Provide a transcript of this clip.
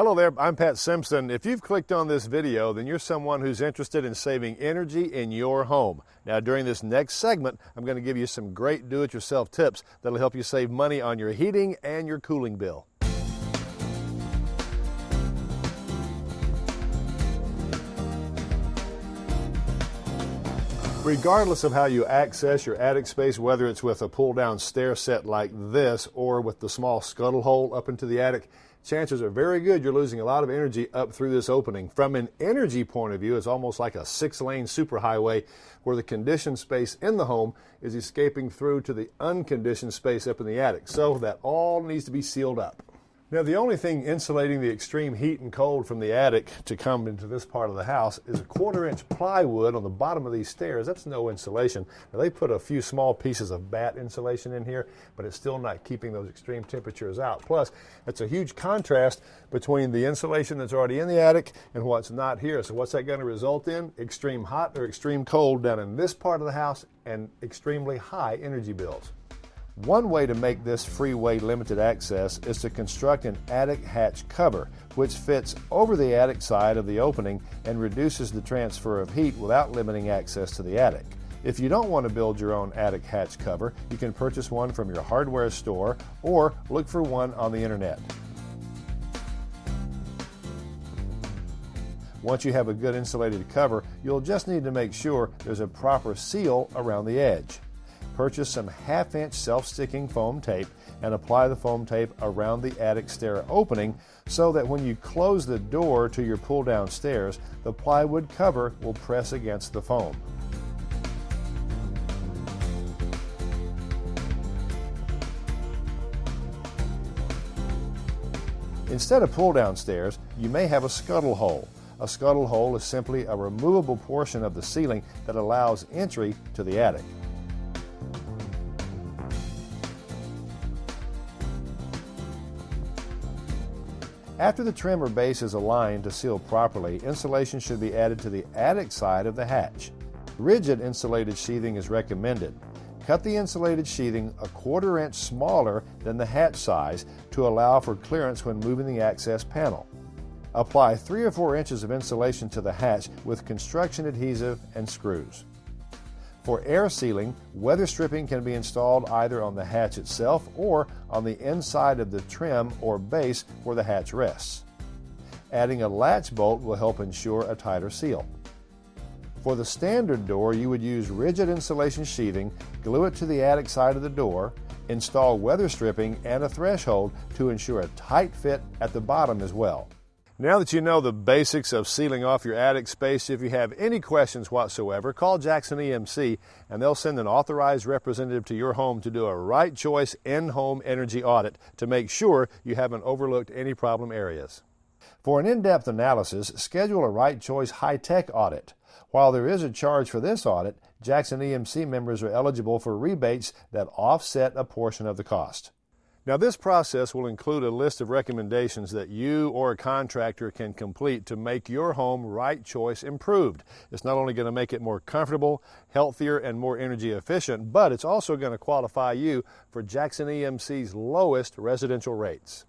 Hello there, I'm Pat Simpson. If you've clicked on this video, then you're someone who's interested in saving energy in your home. Now, during this next segment, I'm going to give you some great do-it-yourself tips that'll help you save money on your heating and your cooling bill. Regardless of how you access your attic space, whether it's with a pull-down stair set like this or with the small scuttle hole up into the attic, chances are very good you're losing a lot of energy up through this opening. From an energy point of view, it's almost like a 6-lane superhighway where the conditioned space in the home is escaping through to the unconditioned space up in the attic. So that all needs to be sealed up. Now, the only thing insulating the extreme heat and cold from the attic to come into this part of the house is a 1/4-inch plywood on the bottom of these stairs. That's no insulation. Now, they put a few small pieces of batt insulation in here, but it's still not keeping those extreme temperatures out. Plus, it's a huge contrast between the insulation that's already in the attic and what's not here. So what's that going to result in? Extreme hot or extreme cold down in this part of the house and extremely high energy bills. One way to make this freeway limited access is to construct an attic hatch cover, which fits over the attic side of the opening and reduces the transfer of heat without limiting access to the attic. If you don't want to build your own attic hatch cover, you can purchase one from your hardware store or look for one on the internet. Once you have a good insulated cover, you'll just need to make sure there's a proper seal around the edge. Purchase some 1/2-inch self-sticking foam tape and apply the foam tape around the attic stair opening so that when you close the door to your pull-down stairs, the plywood cover will press against the foam. Instead of pull-down stairs, you may have a scuttle hole. A scuttle hole is simply a removable portion of the ceiling that allows entry to the attic. After the trim or base is aligned to seal properly, insulation should be added to the attic side of the hatch. Rigid insulated sheathing is recommended. Cut the insulated sheathing a 1/4 inch smaller than the hatch size to allow for clearance when moving the access panel. Apply 3 or 4 inches of insulation to the hatch with construction adhesive and screws. For air sealing, weather stripping can be installed either on the hatch itself or on the inside of the trim or base where the hatch rests. Adding a latch bolt will help ensure a tighter seal. For the standard door, you would use rigid insulation sheathing, glue it to the attic side of the door, install weather stripping and a threshold to ensure a tight fit at the bottom as well. Now that you know the basics of sealing off your attic space, if you have any questions whatsoever, call Jackson EMC and they'll send an authorized representative to your home to do a right choice in-home energy audit to make sure you haven't overlooked any problem areas. For an in-depth analysis, schedule a right choice high-tech audit. While there is a charge for this audit, Jackson EMC members are eligible for rebates that offset a portion of the cost. Now, this process will include a list of recommendations that you or a contractor can complete to make your home right choice improved. It's not only going to make it more comfortable, healthier, and more energy efficient, but it's also going to qualify you for Jackson EMC's lowest residential rates.